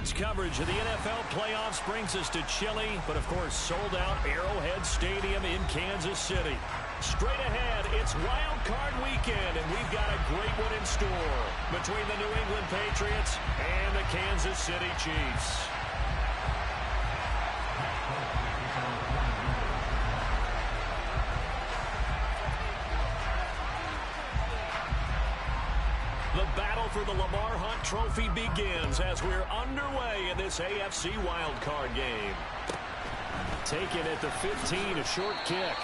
Sports coverage of the NFL playoffs brings us to chilly, but of course sold-out Arrowhead Stadium in Kansas City. Straight ahead, it's Wild Card Weekend, and we've got a great one in store between the New England Patriots and the Kansas City Chiefs. The battle for the Lamar Hunt Trophy begins as we're underway in this AFC wildcard game. Taken at the 15, a short kick.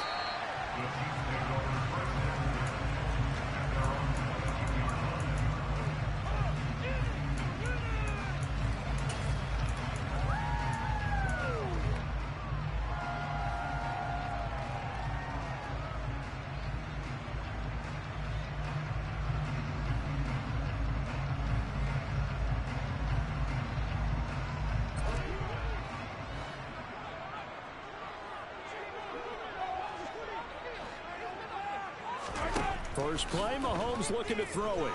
First play, Mahomes looking to throw it.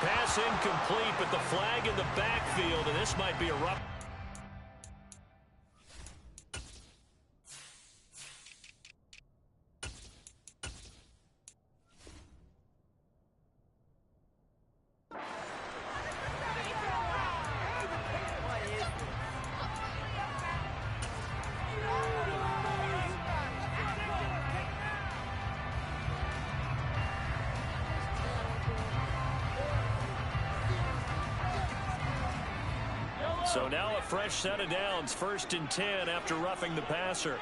Pass incomplete, but the flag in the backfield, and this might be a rough. So now a fresh set of downs, 1st and 10 after roughing the passer.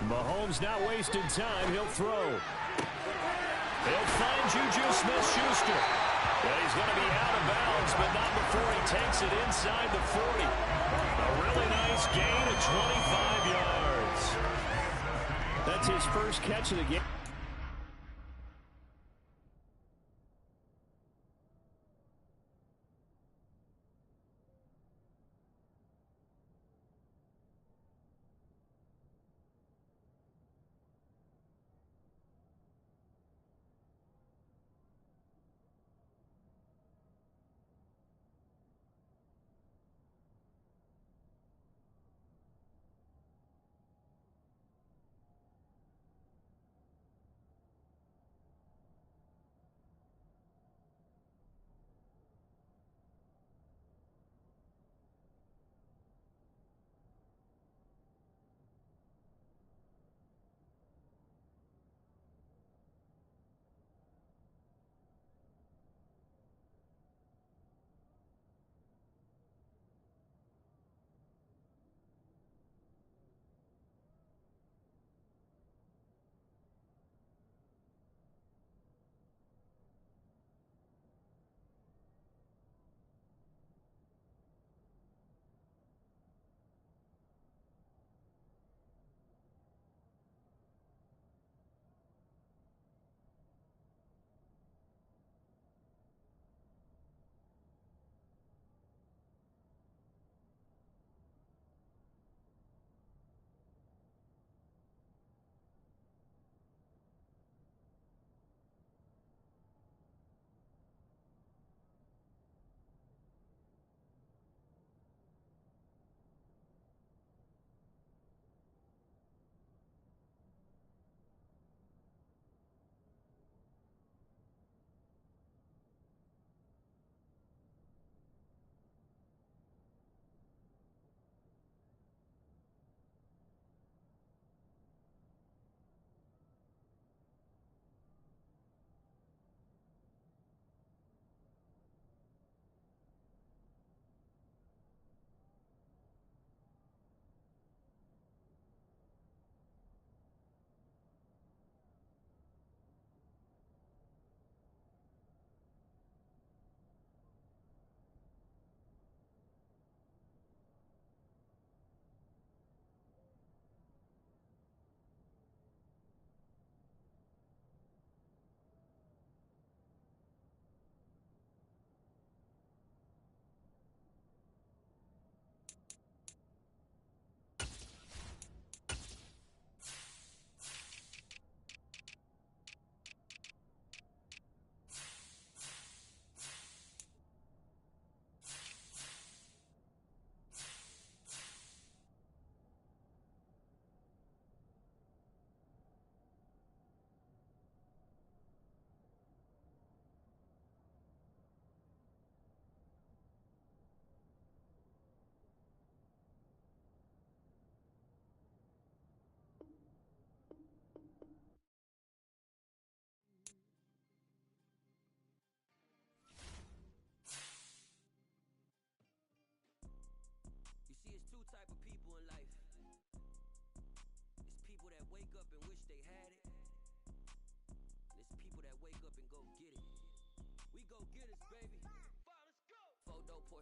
Mahomes not wasting time. He'll throw. He'll find Juju Smith-Schuster. And he's going to be out of bounds, but not before he takes it inside the 40. A really nice gain of 25 yards. That's his first catch of the game.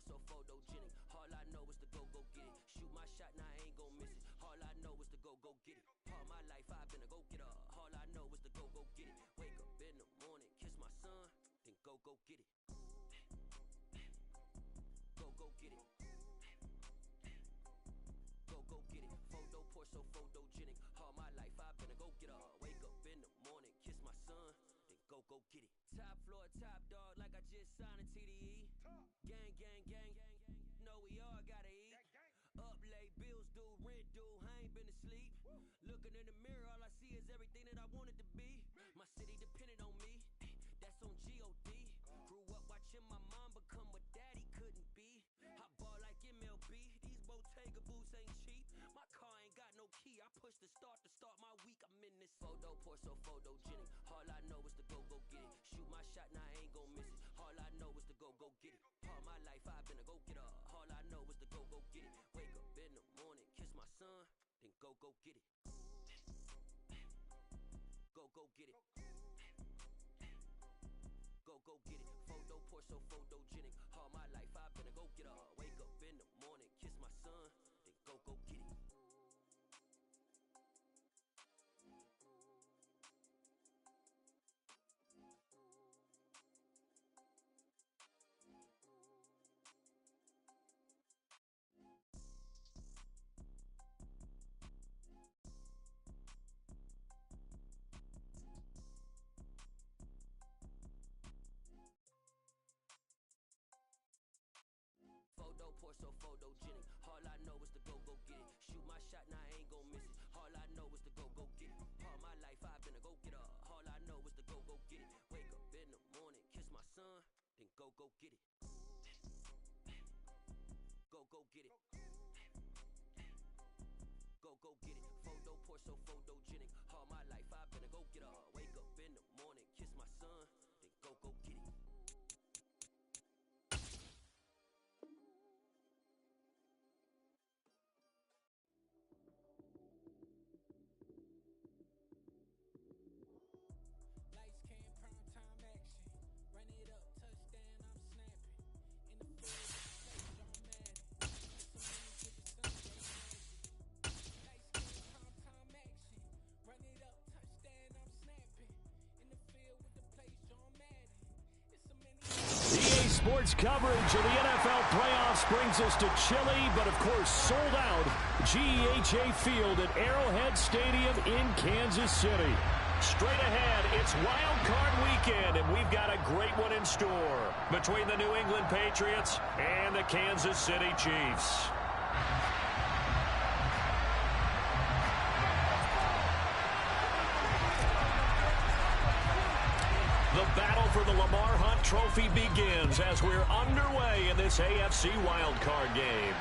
so photogenic. All I know is to go get it. Shoot my shot, now I ain't gon' miss it. All I know is to go get it. All my life I've been a go-getter. All I know is to go get it. Wake up in the morning, kiss my son, then go get it. Go get it. Go get it. Photo poor, so photogenic. All my life I've been a go-getter. Wake up in the morning, kiss my son, then go get it. Top floor, top dog, like I just signed a TDE. Gang, gang, gang. Know we all gotta eat. Up late, bills due, rent due, I ain't been asleep. Looking in the mirror, all I see is everything that I wanted to be. My city depended on me, that's on G.O.D. Grew up watching my mom become what daddy couldn't be. I ball like MLB, these Bottega boots ain't cheap. My car ain't got no key, I push the start to start my week. I'm in this photo poor, so photogenic. All I know is to go get it. Shoot my shot, now I ain't gon' miss it. All I know is to go get it. All my life I've been a go-getter. All I know is to go get it. Wake up in the morning, kiss my son, then go get it. Go get it. Go get it. Photo poor, so photogenic. All my life I've been a go-getter. Wake up in the morning, kiss my son, then go get it. Photo poor, so photogenic. All I know is to go get it. Shoot my shot, now I ain't gon' miss it. All I know is to go get it. All my life I've been a go-getter. All I know is to go get it. Wake up in the morning, kiss my son, then go get it. Go get it. Go get it. Photo poor, so photogenic. All my life I've been a go-getter. Wake up in the morning, kiss my son, then go get it. Lights came, prime time action. Run it up, touchdown, I'm snapping. In the field, play John Madden. Lights came, prime time action. Run it up, touchdown, I'm snapping. In the field with the play John Madden. It's so many. EA Sports coverage of the NFL playoffs brings us to chilly, but of course sold out GEHA Field at Arrowhead Stadium in Kansas City. Straight ahead, it's Wild Card Weekend, and we've got a great one in store between the New England Patriots and the Kansas City Chiefs. The battle for the Lamar Hunt Trophy begins as we're underway in this AFC wildcard game.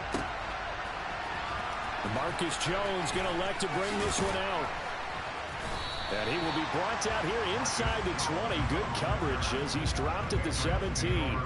Marcus Jones going to elect to bring this one out. And he will be brought down here inside the 20. Good coverage as he's dropped at the 17.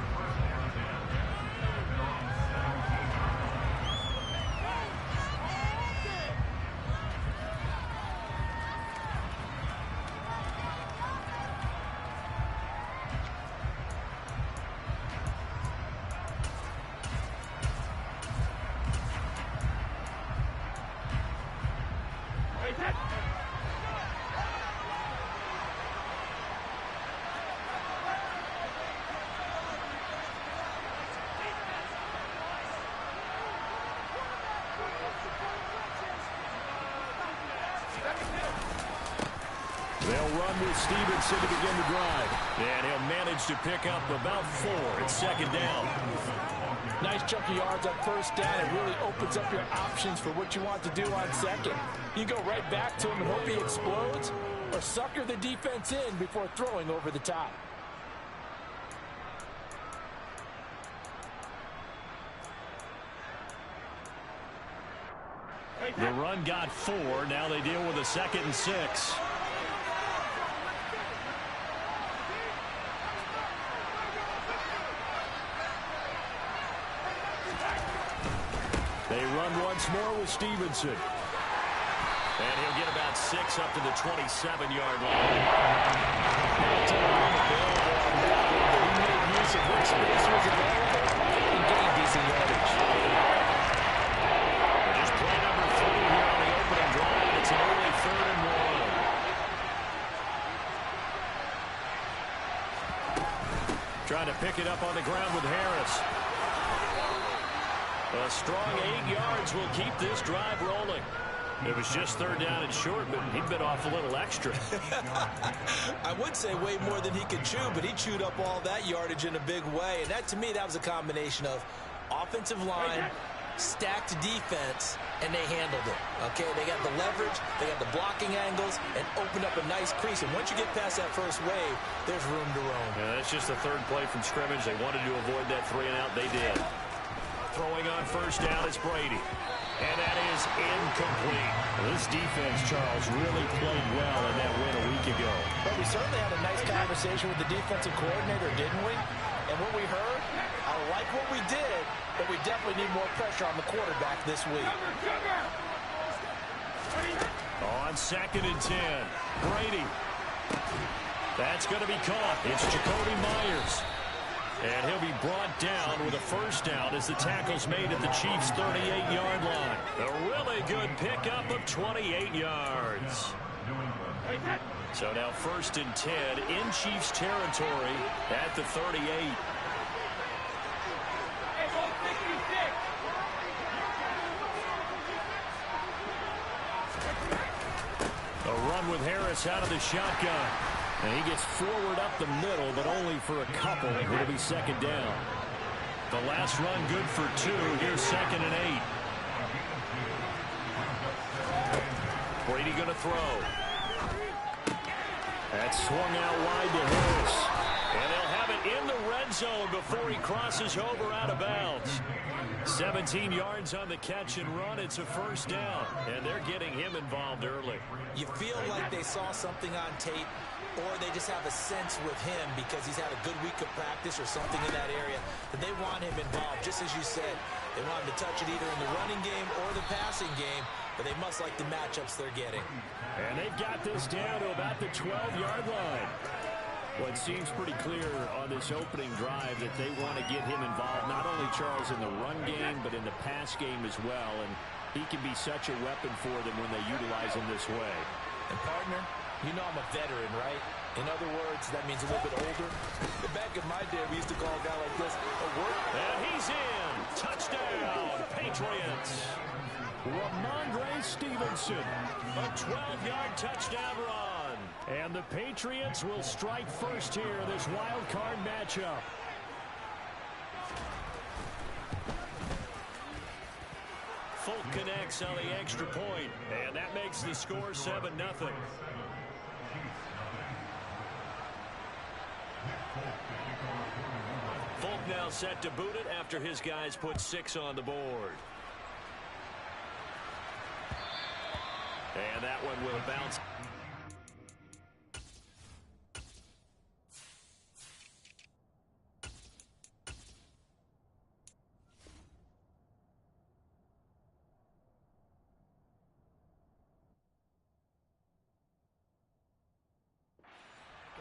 They'll run with Stevenson to begin the drive. And he'll manage to pick up about 4 at second down. Nice chunk of yards on first down. It really opens up your options for what you want to do on second. You go right back to him and hope he explodes, or sucker the defense in before throwing over the top. The run got 4. Now they deal with a 2nd and 6. They run once more with Stevenson. And he'll get about 6 up to the 27-yard line. He made use of what space was available and gained his Trying to pick it up on the ground with Harris. A strong 8 yards will keep this drive rolling. It was just 3rd down and short, but he'd been off a little extra. I would say way more than he could chew, but he chewed up all that yardage in a big way. And that, to me, that was a combination of offensive line, stacked defense, and they handled it. Okay, they got the leverage, they got the blocking angles, and opened up a nice crease. And once you get past that first wave, there's room to roam. Yeah, that's just the 3rd play from scrimmage. They wanted to avoid that 3 and out. They did. Throwing on 1st down is Brady. And that is incomplete. This defense, Charles, really played well in that win a week ago. But we certainly had a nice conversation with the defensive coordinator, didn't we? And what we heard, I like what we did, but we definitely need more pressure on the quarterback this week. On 2nd and 10, Brady. That's going to be caught. It's Jacoby Myers. And he'll be brought down with a 1st down as the tackle's made at the Chiefs' 38-yard line. A really good pickup of 28 yards. So now 1st and 10 in Chiefs territory at the 38. A run with Harris out of the shotgun. And he gets forward up the middle, but only for a couple. It'll be 2nd down. The last run good for 2. Here's 2nd and 8. Brady going to throw. That's swung out wide to Harris. And they'll have it in the red zone before he crosses over out of bounds. 17 yards on the catch and run. It's a 1st down. And they're getting him involved early. You feel like they saw something on tape, or they just have a sense with him because he's had a good week of practice or something in that area that they want him involved. Just as you said, they want him to touch it either in the running game or the passing game, but they must like the matchups they're getting. And they've got this down to about the 12-yard line. Well, it seems pretty clear on this opening drive that they want to get him involved, not only, Charles, in the run game, but in the pass game as well. And he can be such a weapon for them when they utilize him this way. And, partner, you know I'm a veteran, right? In other words, that means a little bit older. Back in my day, we used to call a guy like this a work. And he's in. Touchdown, Patriots. Ramondre Stevenson, a 12-yard touchdown run. And the Patriots will strike first here in this wild card matchup. Folk connects on the extra point, and that makes the score 7-0. Folk now set to boot it after his guys put 6 on the board. And that one will bounce.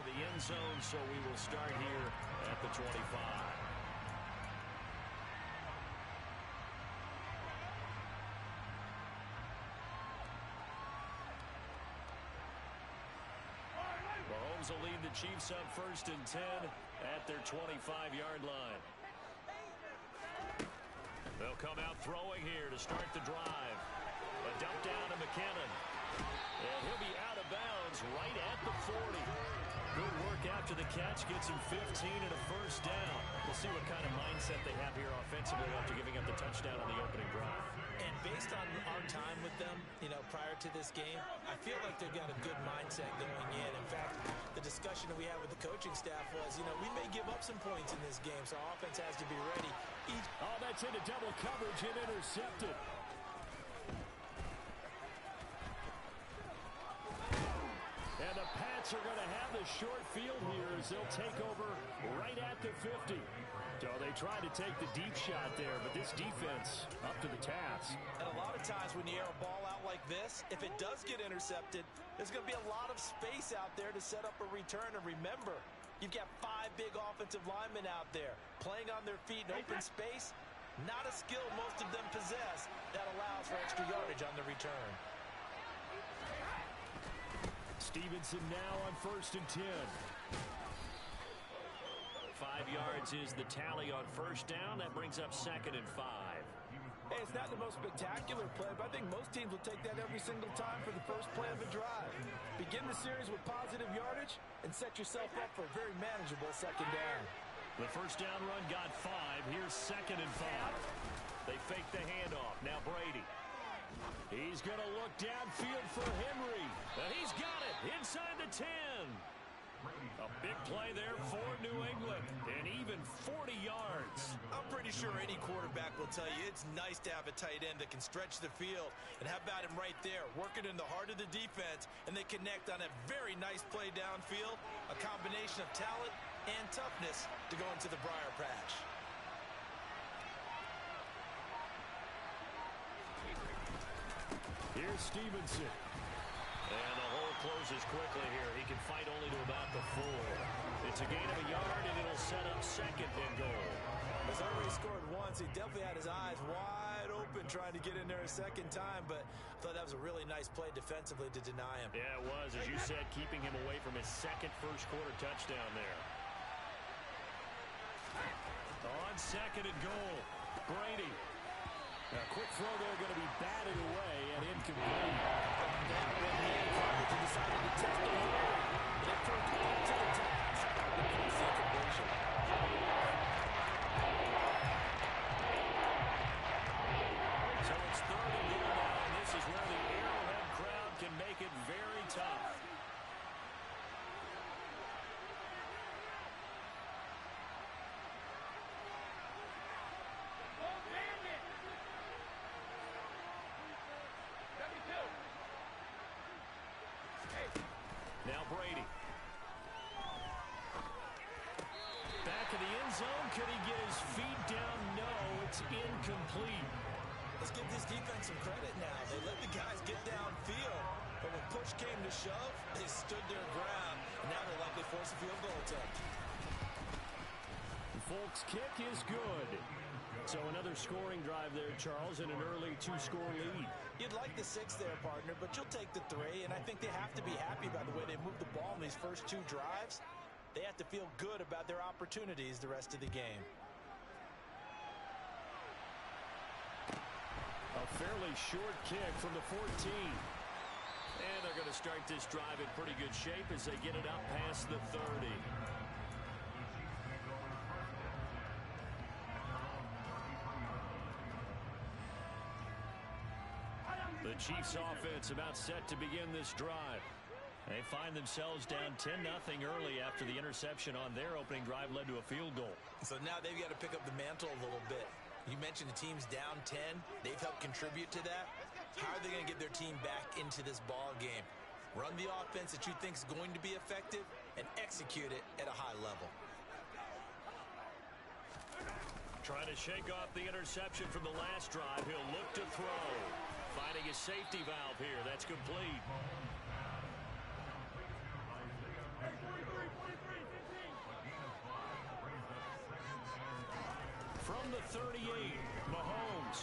The end zone, so we will start here at the 25. Mahomes will lead the Chiefs up 1st and 10 at their 25-yard line. They'll come out throwing here to start the drive. A dump down to McKinnon. And he'll be out of bounds right at the 40. Good work after the catch. Gets him 15 and a 1st down. We'll see what kind of mindset they have here offensively after giving up the touchdown on the opening drive. And based on our time with them, you know, prior to this game, I feel like they've got a good mindset going in. In fact, the discussion that we had with the coaching staff was, you know, we may give up some points in this game, so our offense has to be ready. Oh, that's into double coverage and intercepted. And the Pats are going to have the short field here as they'll take over right at the 50. So they tried to take the deep shot there, but this defense up to the task. And a lot of times when you air a ball out like this, if it does get intercepted, there's going to be a lot of space out there to set up a return. And remember, you've got 5 big offensive linemen out there playing on their feet in open space. Not a skill most of them possess that allows for extra yardage on the return. Stevenson now on 1st and 10. 5 5 yards is the tally on first down. That brings up 2nd and 5. Hey, it's not the most spectacular play, but I think most teams will take that every single time for the first play of a drive. Begin the series with positive yardage and set yourself up for a very manageable 2nd down. The first down run got 5. Here's 2nd and 5. They fake the handoff. Now Brady. He's going to look downfield for Henry. And he's got it inside the 10. A big play there for New England, and even 40 yards. I'm pretty sure any quarterback will tell you it's nice to have a tight end that can stretch the field. And how about him right there, working in the heart of the defense, and they connect on a very nice play downfield, a combination of talent and toughness to go into the briar patch. Here's Stevenson. And the hole closes quickly here. He can fight only to about the 4. It's a gain of a yard, and it'll set up 2nd and goal. He's already scored once. He definitely had his eyes wide open trying to get in there a 2nd time, but I thought that was a really nice play defensively to deny him. Yeah, it was, as you said, keeping him away from his 2nd first-quarter touchdown there. On 2nd and goal, Brady. A quick throw there going to be batted away and incomplete. Now when he decided to test the line, it turned into the task. It's the conversion. So it's 3rd and goal now, and this is where the Arrowhead crowd can make it very tough. Now Brady. Back in the end zone. Could he get his feet down? No, it's incomplete. Let's give this defense some credit now. They let the guys get downfield, but when push came to shove, they stood their ground, and now they'll likely force a field goal attempt. Folk's kick is good. So another scoring drive there, Charles, and an early 2-score lead. You'd like the 6 there, partner, but you'll take the 3, and I think they have to be happy by the way they moved the ball in these first 2 drives. They have to feel good about their opportunities the rest of the game. A fairly short kick from the 14. And they're going to start this drive in pretty good shape as they get it up past the 30. The Chiefs offense about set to begin this drive. They find themselves down 10-0 early after the interception on their opening drive led to a field goal. So now they've got to pick up the mantle a little bit. You mentioned the team's down 10. They've helped contribute to that. How are they going to get their team back into this ball game? Run the offense that you think is going to be effective and execute it at a high level. Trying to shake off the interception from the last drive. He'll look to throw. Finding his safety valve here. That's complete. From the 38, Mahomes.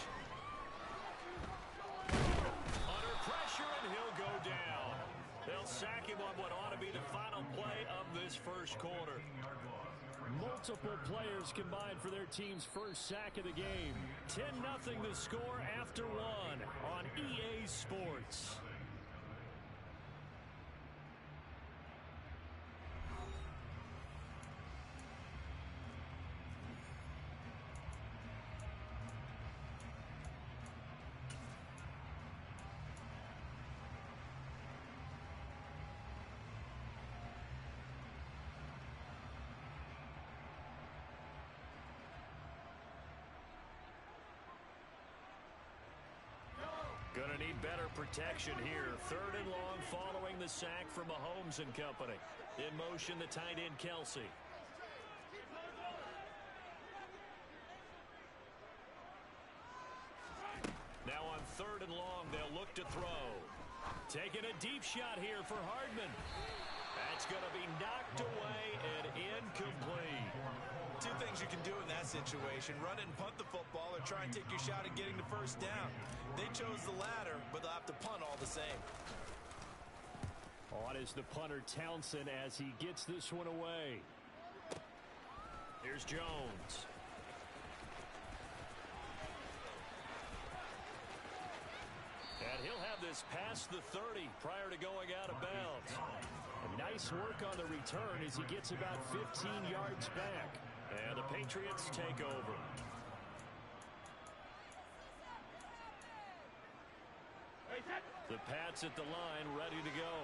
Under pressure, and he'll go down. They'll sack him on what ought to be the final play of this first quarter. Multiple players combined for their team's first sack of the game. 10-0 the score after 1 on EA Sports. Gonna need better protection here. 3rd and long following the sack from Mahomes and company. In motion, the tight end, Kelsey. Now on 3rd and long, they'll look to throw. Taking a deep shot here for Hardman. That's going to be knocked away and incomplete. 2 things you can do in that situation: run it and punt the football, or try and take your shot at getting the first down. They chose the latter, but they'll have to punt all the same. On is the punter, Townsend, as he gets this one away. Here Here's Jones. And he'll have this past the 30 prior to going out of bounds. And nice work on the return as he gets about 15 yards back. And the Patriots take over. The Pats at the line, ready to go.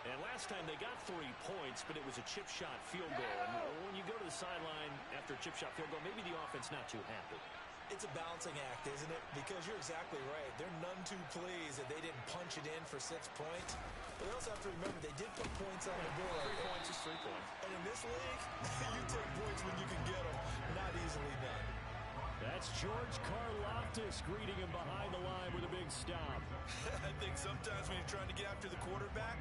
And last time they got 3 points, but it was a chip shot field goal. And when you go to the sideline after a chip shot field goal, maybe the offense not too happy. It's a balancing act, isn't it? Because you're exactly right. They're none too pleased that they didn't punch it in for 6 points. But they also have to remember they did put points on the board. 3 points is 3 points. And in this league, you take points when you can get them. Not easily done. That's George Karlaftis greeting him behind the line with a big stop. I think sometimes when you're trying to get after the quarterback,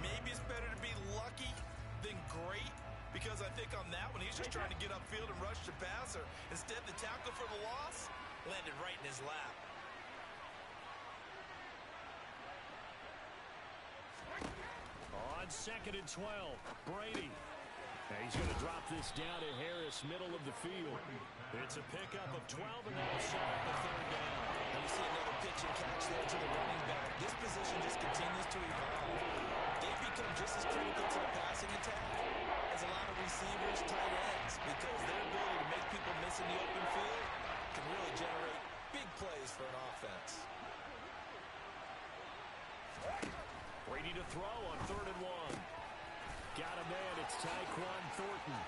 maybe it's better to be lucky than great. Because I think on that one, he's just trying to get upfield and rush the passer. Instead, the tackle for the loss landed right in his lap. On 2nd and 12, Brady. Now he's going to drop this down to Harris, middle of the field. It's a pickup of 12, and that'll set up the 3rd down. And you see another pitch and catch there to the running back. This position just continues to evolve. They become just as critical to the passing attack as a lot of receivers, tight ends, because their ability to make people miss in the open field can really generate big plays for an offense. Brady to throw on 3rd and 1. Got a man, it's Tyquan Thornton.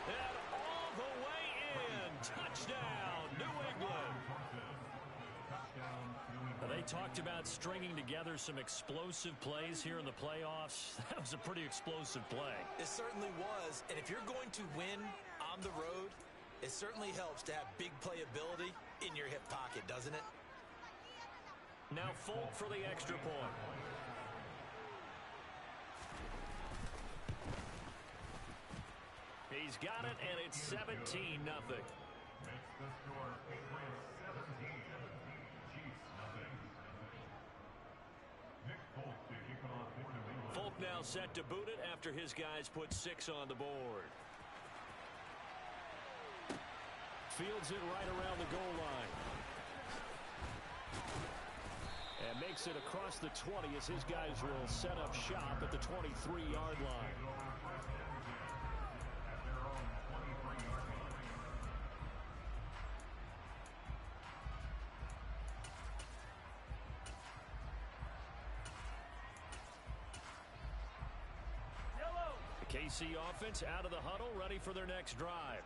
And all the way in. Touchdown, New England. They talked about stringing together some explosive plays here in the playoffs. That was a pretty explosive play. It certainly was. And if you're going to win on the road, it certainly helps to have big playability in your hip pocket, doesn't it? Now Folk for the extra point. He's got it, and it's 17-0. Folk now set to boot it after his guys put 6 on the board. Fields it right around the goal line. And makes it across the 20 as his guys will set up shop at the 23-yard line. KC offense out of the huddle, ready for their next drive.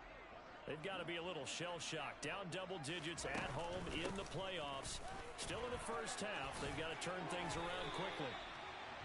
They've got to be a little shell-shocked. Down double digits at home in the playoffs. Still in the first half. They've got to turn things around quickly.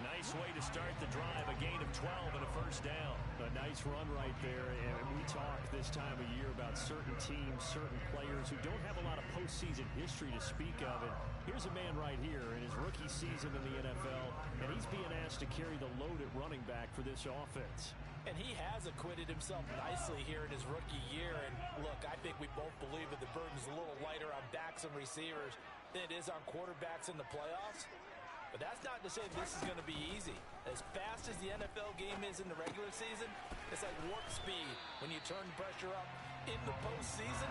Nice way to start the drive. A gain of 12 and a first down. A nice run right there. And we talk this time of year about certain teams, certain players who don't have a lot of postseason history to speak of. And here's a man right here in his rookie season in the NFL, and he's being asked to carry the load at running back for this offense. And he has acquitted himself nicely here in his rookie year. And look, I think we both believe that the burden's a little lighter on backs and receivers than it is on quarterbacks in the playoffs. But that's not to say this is going to be easy. As fast as the NFL game is in the regular season, it's like warp speed when you turn pressure up in the postseason.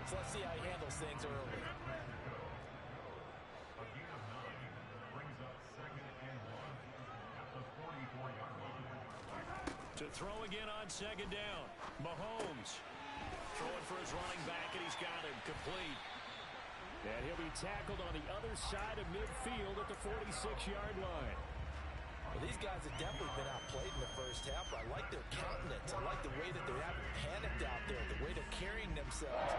So let's see how he handles things early. To throw again on 2nd down. Mahomes throwing for his running back, and he's got him complete. And he'll be tackled on the other side of midfield at the 46-yard line. Well, these guys have definitely been outplayed in the first half. I like their countenance. I like the way that they haven't panicked out there, the way they're carrying themselves.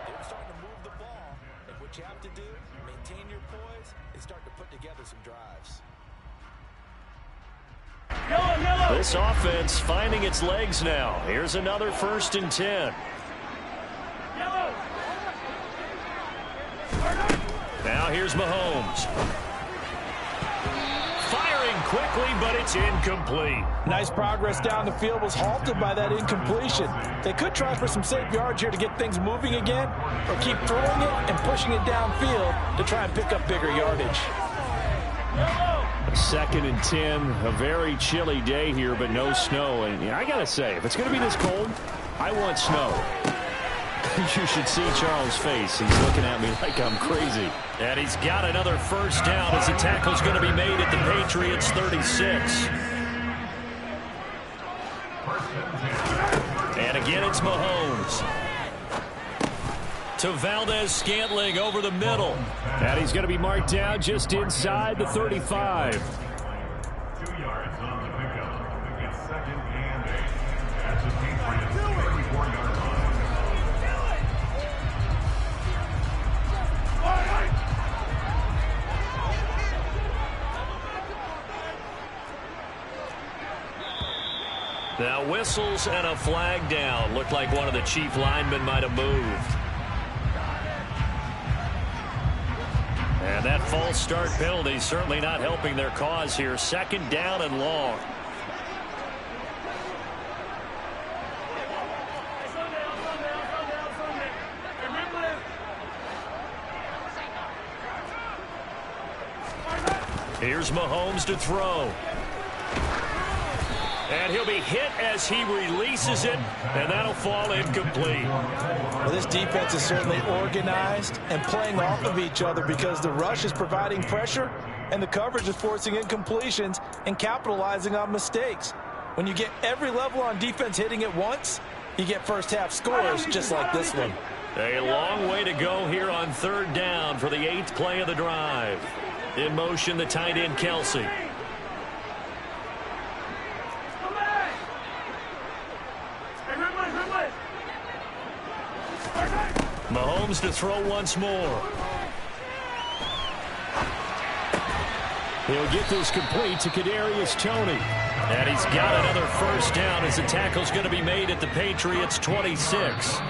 They're starting to move the ball. And what you have to do, maintain your poise, and start to put together some drives. This offense finding its legs now. Here's another 1st and 10. Now here's Mahomes. Firing quickly, but it's incomplete. Nice progress down the field was halted by that incompletion. They could try for some safe yards here to get things moving again, or keep throwing it and pushing it downfield to try and pick up bigger yardage. 2nd and 10, a very chilly day here, but no snow. And I got to say, if it's going to be this cold, I want snow. You should see Charles' face. He's looking at me like I'm crazy. And he's got another first down as the tackle's going to be made at the Patriots' 36. And again, it's Mahomes. To Valdez-Scantling over the middle. And he's going to be marked down just inside the 35. 2 yards on the pickup. It's 2nd and 8. That's the Patriots' 34-yard line. Now whistles and a flag down. Looked like one of the chief linemen might have moved. And that false start penalty certainly not helping their cause here. 2nd down and long. Here's Mahomes to throw. And he'll be hit as he releases it, and that'll fall incomplete. Well, this defense is certainly organized and playing off of each other because the rush is providing pressure and the coverage is forcing incompletions and capitalizing on mistakes. When you get every level on defense hitting at once, you get first-half scores just like this one. A long way to go here on 3rd down for the 8th play of the drive. In motion, the tight end, Kelsey. Mahomes to throw once more. He'll get this complete to Kadarius Toney. And he's got another first down as the tackle's going to be made at the Patriots' 26.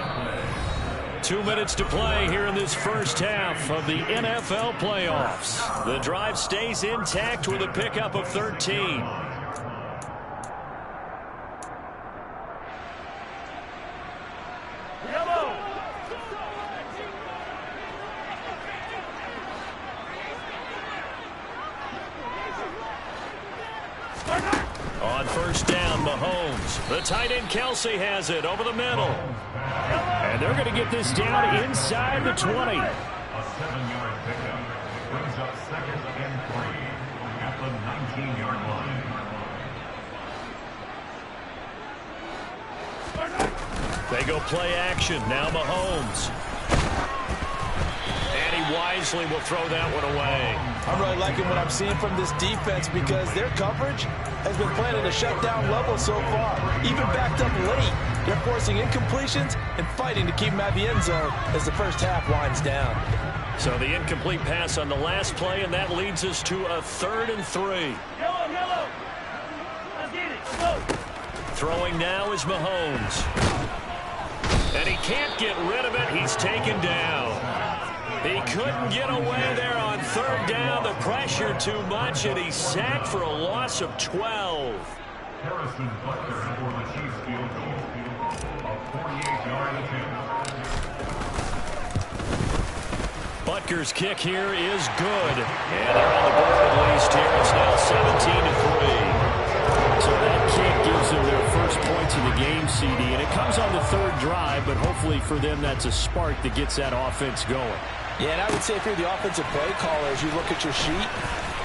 2 minutes to play here in this first half of the NFL playoffs. The drive stays intact with a pickup of 13. On first down, Mahomes. The tight end Kelsey has it over the middle. And they're going to get this down inside the 20. A 7-yard pickup brings up 2nd and 3 at the 19-yard line. They go play action. Now Mahomes. And he wisely will throw that one away. I'm really liking what I'm seeing from this defense because their coverage has been playing at a shutdown level so far. Even backed up late, they're forcing incompletions and fighting to keep them at the end zone as the first half winds down. So the incomplete pass on the last play, and that leads us to a 3rd and 3. Yellow. Let's get it. Go. Throwing now is Mahomes. And he can't get rid of it. He's taken down. He couldn't get away there on 3rd down. The pressure too much, and he's sacked for a loss of 12. Harrison Butker for the Chiefs field goal. A 48-yard attempt. Butker's kick here is good. And they're on the board at least here. It's now 17-3. So that kick gives them their first points of the game, CD. And it comes on the 3rd drive, but hopefully for them that's a spark that gets that offense going. Yeah, and I would say if you're the offensive play caller, as you look at your sheet,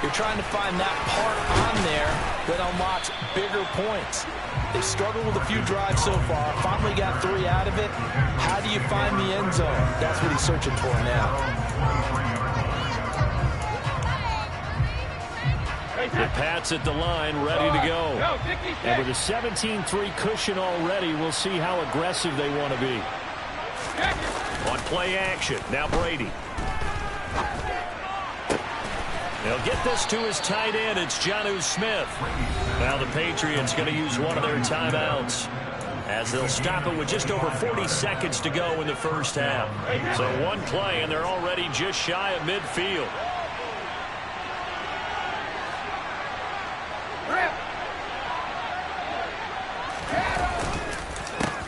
you're trying to find that part on there that unlocks bigger points. They've struggled with a few drives so far. Finally got 3 out of it. How do you find the end zone? That's what he's searching for now. The Pats at the line, ready to go. And with a 17-3 cushion already, we'll see how aggressive they want to be. On play action, now Brady. They'll get this to his tight end. It's Jonnu Smith. Now the Patriots going to use one of their timeouts as they'll stop it with just over 40 seconds to go in the first half. So one play, and they're already just shy of midfield.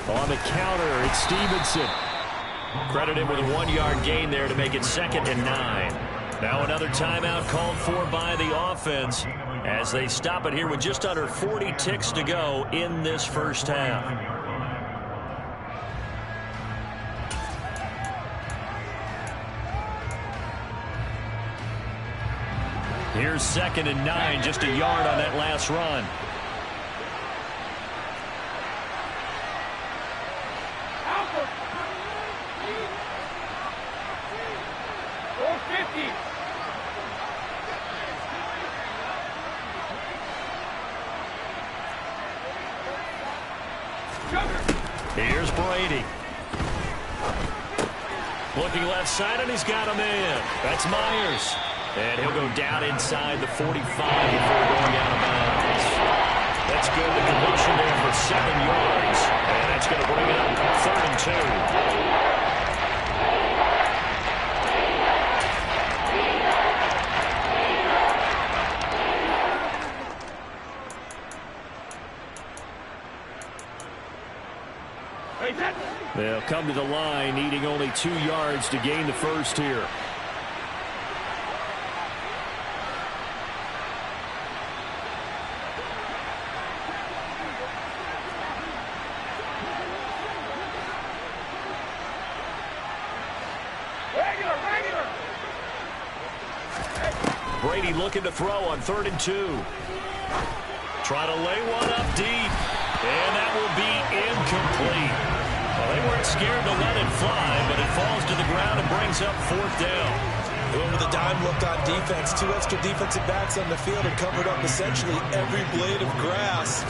On the counter, it's Stevenson. Credited with a 1-yard gain there to make it 2nd and 9. Now another timeout called for by the offense as they stop it here with just under 40 ticks to go in this first half. Here's 2nd and 9, just a yard on that last run. Here's Brady. Looking left side, and he's got a man. That's Myers. And he'll go down inside the 45 before going out of bounds. That's good. The completion there for 7 yards. And that's going to bring it up 3rd and 2. They'll come to the line, needing only 2 yards to gain the first here. Brady looking to throw on 3rd and 2. Try to lay one up deep, and that will be incomplete. Well, they weren't scared to let it fly, but it falls to the ground and brings up 4th down. Well, with a dime looked on defense, 2 extra defensive backs on the field and covered up essentially every blade of grass.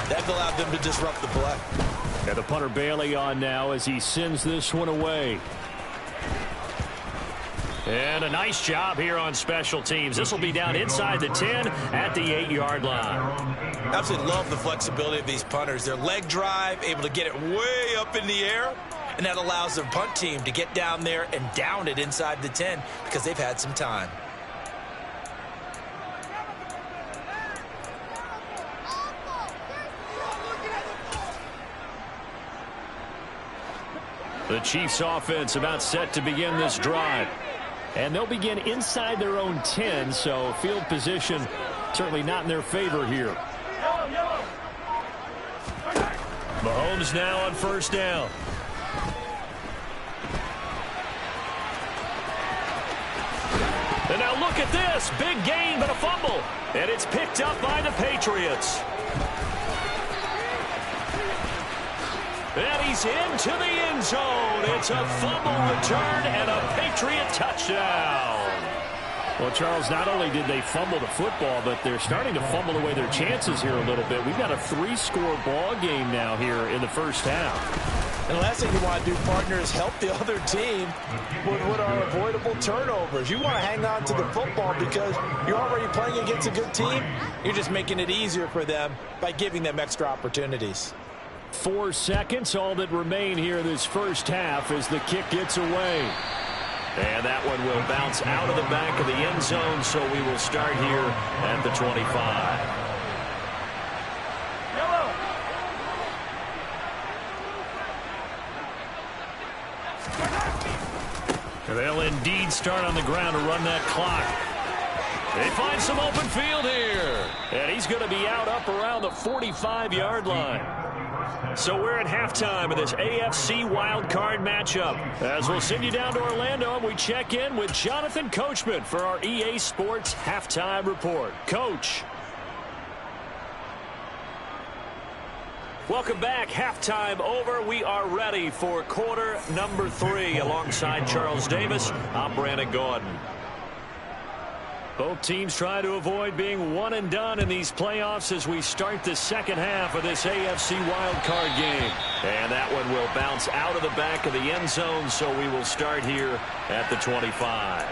That allowed them to disrupt the play. And the punter Bailey on now as he sends this one away. And a nice job here on special teams. This will be down inside the 10 at the 8-yard line. Absolutely love the flexibility of these punters. Their leg drive, able to get it way up in the air, and that allows their punt team to get down there and down it inside the 10 because they've had some time. The Chiefs offense about set to begin this drive. And they'll begin inside their own 10, so field position certainly not in their favor here. Mahomes now on 1st down. And now look at this. Big gain, but a fumble. And it's picked up by the Patriots. And he's into the end zone. It's a fumble return and a Patriot touchdown. Well, Charles, not only did they fumble the football, but they're starting to fumble away their chances here a little bit. We've got a 3-score ball game now here in the first half. And the last thing you want to do, partner, is help the other team with what are avoidable turnovers. You want to hang on to the football because you're already playing against a good team. You're just making it easier for them by giving them extra opportunities. 4 seconds, all that remain here this first half as the kick gets away. And that one will bounce out of the back of the end zone, so we will start here at the 25. They'll indeed start on the ground to run that clock. They find some open field here. And he's going to be out up around the 45-yard line. So we're at halftime of this AFC wildcard matchup. As we'll send you down to Orlando, and we check in with Jonathan Coachman for our EA Sports Halftime Report. Coach. Welcome back. Halftime over. We are ready for quarter number 3. Alongside Charles Davis, I'm Brandon Gordon. Both teams try to avoid being one and done in these playoffs as we start the second half of this AFC wildcard game. And that one will bounce out of the back of the end zone, so we will start here at the 25.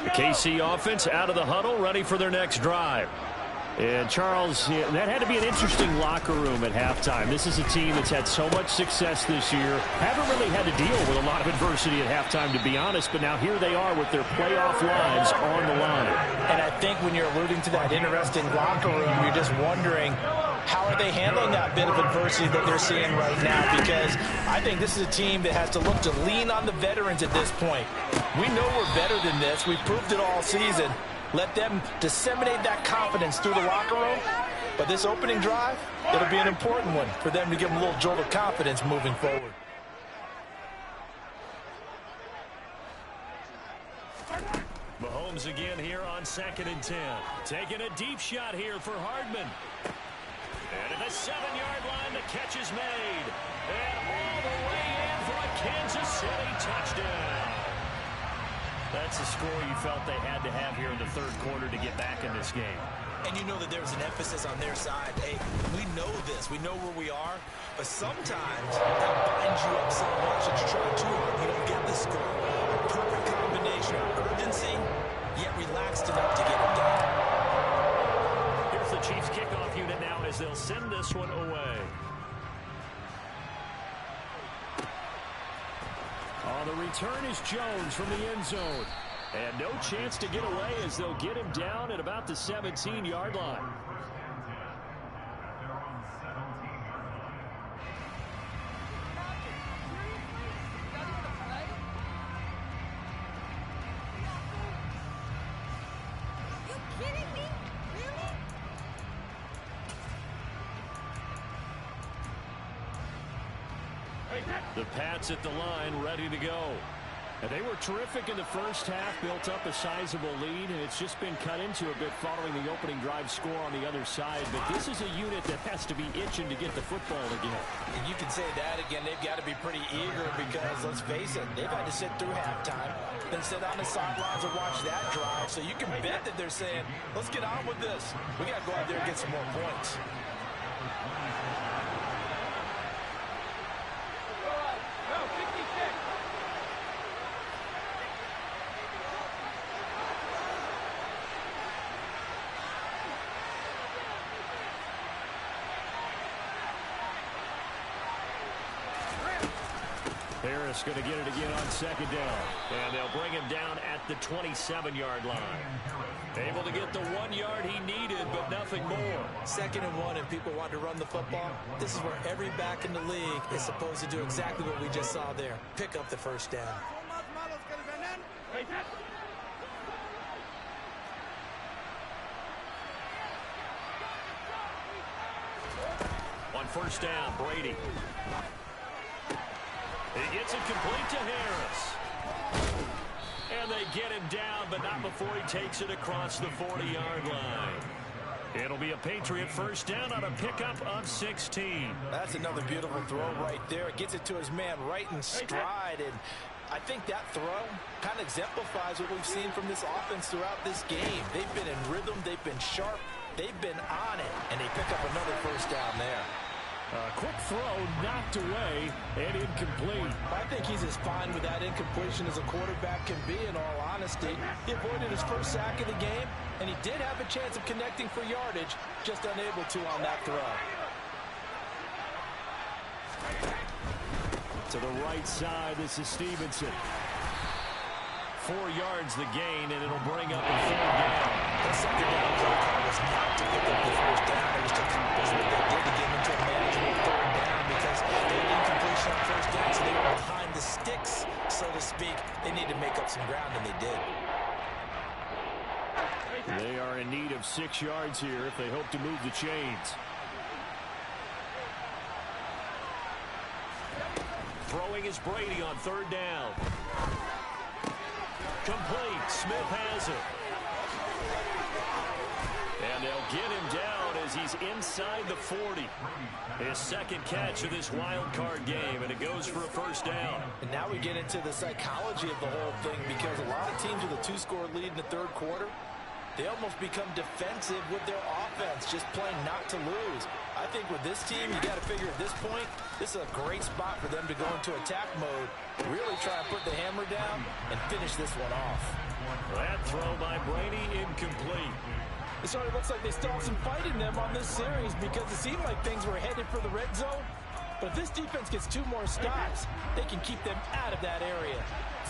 The KC offense out of the huddle, ready for their next drive. And, Charles, that had to be an interesting locker room at halftime. This is a team that's had so much success this year. Haven't really had to deal with a lot of adversity at halftime, to be honest. But now here they are with their playoff lives on the line. And I think when you're alluding to that interesting locker room, you're just wondering, how are they handling that bit of adversity that they're seeing right now? Because I think this is a team that has to look to lean on the veterans at this point. We know we're better than this. We've proved it all season. Let them disseminate that confidence through the locker room. But this opening drive, it'll be an important one for them to give them a little jolt of confidence moving forward. Mahomes again here on 2nd and 10. Taking a deep shot here for Hardman. And at the 7-yard line, the catch is made. And all the way in for a Kansas City touchdown. That's the score you felt they had to have here in the third quarter to get back in this game. And you know that there's an emphasis on their side. Hey, we know this. We know where we are. But sometimes that binds you up so much that you try too hard. You don't get the score. A perfect combination of urgency, yet relaxed enough to get it done. Here's the Chiefs kickoff unit now as they'll send this one away. On the return is Jones from the end zone. And no chance to get away as they'll get him down at about the 17-yard line. The Pats at the line, ready to go. And they were terrific in the first half, built up a sizable lead, and it's just been cut into a bit following the opening drive score on the other side. But this is a unit that has to be itching to get the football again. And you can say that again. They've got to be pretty eager because, let's face it, they've had to sit through halftime, then sit on the sidelines and watch that drive. So you can bet that they're saying, let's get on with this. We got to go out there and get some more points. Harris going to get it again on 2nd down. And they'll bring him down at the 27-yard line. Able to get the 1 yard he needed, but nothing more. 2nd and 1, and people want to run the football. This is where every back in the league is supposed to do exactly what we just saw there. Pick up the first down. On 1st down, Brady. He gets it complete to Harris. And they get him down, but not before he takes it across the 40-yard line. It'll be a Patriot first down on a pickup of 16. That's another beautiful throw right there. Gets it to his man right in stride. And I think that throw kind of exemplifies what we've seen from this offense throughout this game. They've been in rhythm. They've been sharp. They've been on it. And they pick up another first down there. A quick throw knocked away and incomplete. I think he's as fine with that incompletion as a quarterback can be, in all honesty. He avoided his first sack of the game, and he did have a chance of connecting for yardage, just unable to on that throw. To the right side, this is Stevenson. 4 yards the gain, and it'll bring up a 3rd down. The 2nd down play call was not to pick up the first down. It was to accomplish what they did to get into a manageable 3rd down because they had incompletion on first down, so they were behind the sticks, so to speak. They need to make up some ground, and they did. They are in need of 6 yards here if they hope to move the chains. Throwing is Brady on 3rd down. Complete. Smith has it. And they'll get him down as he's inside the 40. His 2nd catch of this wild card game, and it goes for a first down. And now we get into the psychology of the whole thing because a lot of teams with a 2-score lead in the 3rd quarter, they almost become defensive with their offense, just playing not to lose. I think with this team, you got to figure at this point, this is a great spot for them to go into attack mode, really try and put the hammer down and finish this one off. That throw by Brady incomplete. It sort of looks like they still have some fight in them on this series because it seemed like things were headed for the red zone. But if this defense gets 2 more stops, they can keep them out of that area.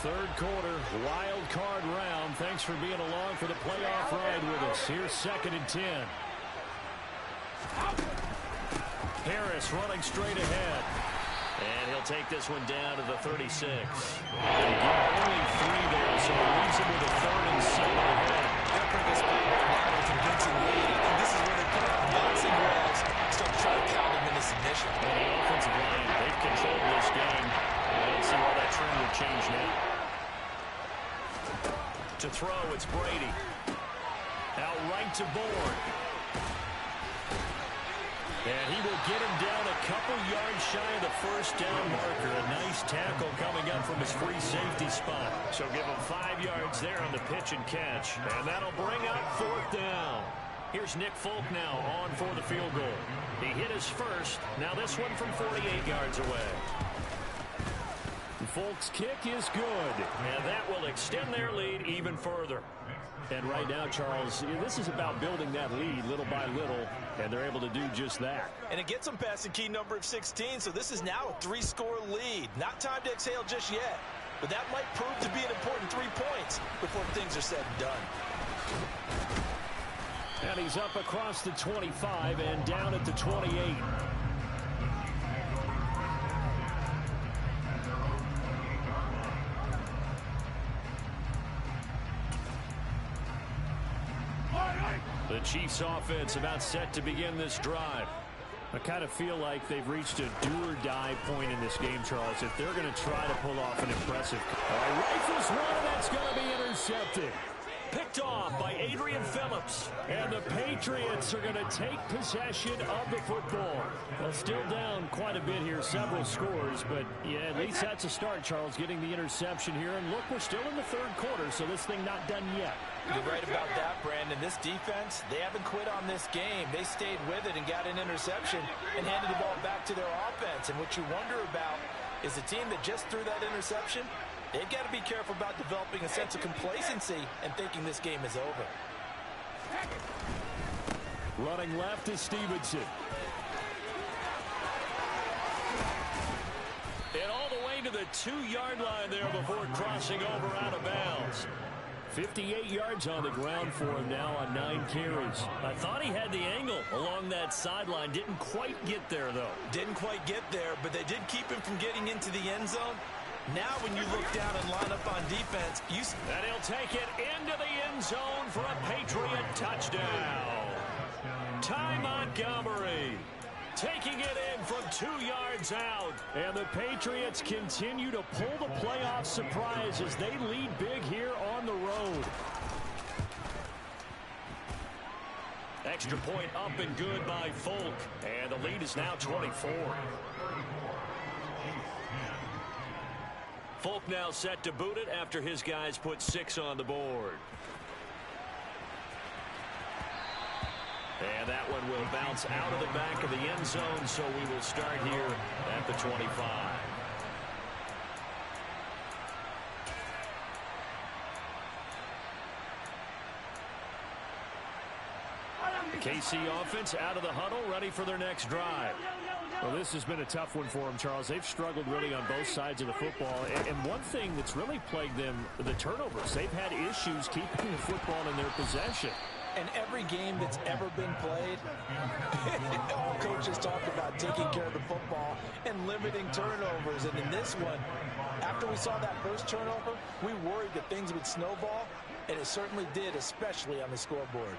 Third quarter, wild card round. Thanks for being along for the playoff ride with us. Here's 2nd and 10. Harris running straight ahead. And he'll take this one down to the 36. Again, only 3 there, so it leaves him with a 3rd and 7 ahead. They're bringing this back right now with a convincing lead. I think this is where they put out the boxing gloves, start trying to pound them into submission. And the offensive line, they've controlled this game. I don't see why that trend would change now. To throw, it's Brady. Out right to Bourne. And he will get him down a couple yards shy of the first down marker. A nice tackle coming up from his free safety spot. So give him 5 yards there on the pitch and catch. And that'll bring up 4th down. Here's Nick Folk now on for the field goal. He hit his first. Now this one from 48 yards away. Folk's kick is good. And that will extend their lead even further. And right now, Charles, this is about building that lead little by little, and they're able to do just that. And it gets them past the key number of 16, so this is now a 3-score lead. Not time to exhale just yet, but that might prove to be an important 3 points before things are said and done. And he's up across the 25 and down at the 28. The Chiefs offense about set to begin this drive. I kind of feel like they've reached a do-or-die point in this game, Charles, if they're going to try to pull off an impressive. Rifles one, and that's going to be intercepted. Picked off by Adrian Phillips. And the Patriots are going to take possession of the football. Well, still down quite a bit here, several scores, but yeah, at least that's a start, Charles, getting the interception here. And look, we're still in the 3rd quarter, so this thing not done yet. You're right about that, Brandon. This defense, they haven't quit on this game. They stayed with it and got an interception and handed the ball back to their offense. And what you wonder about is the team that just threw that interception, they've got to be careful about developing a sense of complacency and thinking this game is over. Running left is Stevenson. And all the way to the 2-yard line there before crossing over out of bounds. 58 yards on the ground for him now on 9 carries. I thought he had the angle along that sideline. Didn't quite get there, though. Didn't quite get there, but they did keep him from getting into the end zone. Now when you look down and line up on defense, and he'll take it into the end zone for a Patriot touchdown. Ty Montgomery taking it in from 2 yards out. And the Patriots continue to pull the playoff surprise as they lead big here on the road. Extra point up and good by Folk. And the lead is now 24. Folk now set to boot it after his guys put 6 on the board. And that one will bounce out of the back of the end zone, so we will start here at the 25. The KC offense out of the huddle, ready for their next drive. Well, this has been a tough one for them, Charles. They've struggled really on both sides of the football. And one thing that's really plagued them, the turnovers. They've had issues keeping the football in their possession. And every game that's ever been played, all coaches talk about taking care of the football and limiting turnovers. And in this one, after we saw that first turnover, we worried that things would snowball, and it certainly did, especially on the scoreboard.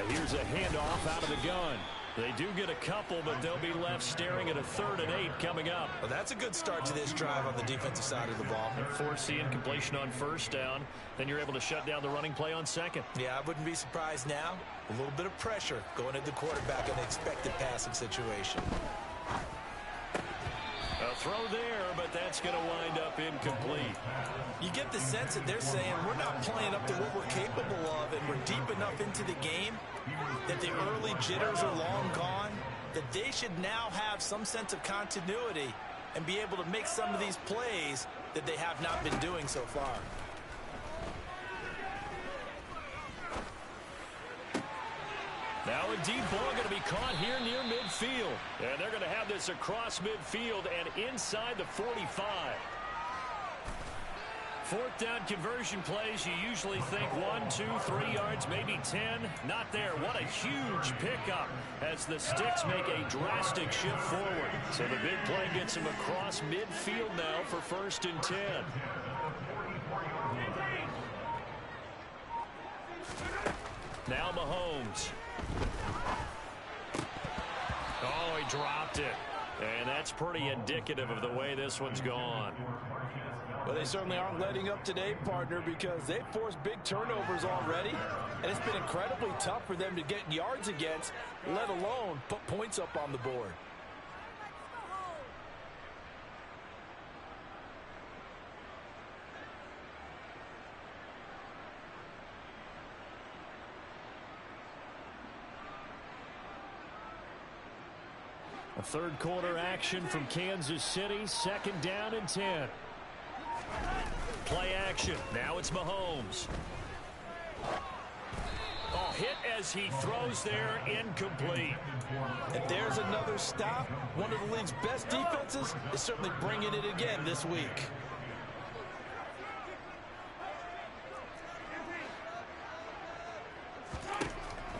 Here's a handoff out of the gun. They do get a couple, but they'll be left staring at a 3rd and 8 coming up. Well, that's a good start to this drive on the defensive side of the ball. Force the incompletion on 1st down. Then you're able to shut down the running play on 2nd. Yeah, I wouldn't be surprised now. A little bit of pressure going at the quarterback in an expected passing situation. A throw there, but that's going to wind up incomplete. You get the sense that they're saying we're not playing up to what we're capable of, and we're deep enough into the game that the early jitters are long gone, that they should now have some sense of continuity and be able to make some of these plays that they have not been doing so far. Now a deep ball going to be caught here near midfield. And they're going to have this across midfield and inside the 45. Fourth down conversion plays, you usually think 1, 2, 3 yards, maybe 10. Not there. What a huge pickup as the Sticks make a drastic shift forward. So the big play gets him across midfield now for 1st and 10. Now Mahomes. Oh, he dropped it. And that's pretty indicative of the way this one's gone. Well, they certainly aren't letting up today, partner, because they've forced big turnovers already, and it's been incredibly tough for them to get yards against, let alone put points up on the board. A third quarter action from Kansas City, 2nd down and 10. Play action. Now it's Mahomes. Oh, hit as he throws there, incomplete. And there's another stop. One of the league's best defenses is certainly bringing it again this week.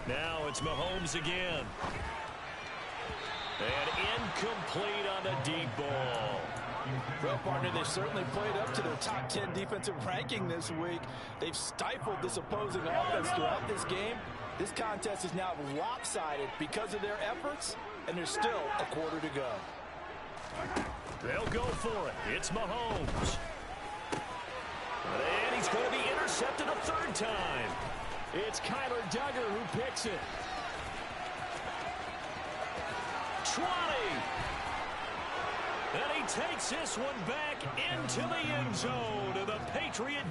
Now it's Mahomes again. And incomplete on the deep ball. Well, partner, they've certainly played up to their top 10 defensive ranking this week. They've stifled this opposing offense throughout this game. This contest is now lopsided because of their efforts, and there's still a quarter to go. They'll go for it. It's Mahomes. And he's going to be intercepted a 3rd time. It's Kyler Duggar who picks it. 20. And he takes this one back into the end zone. And the Patriot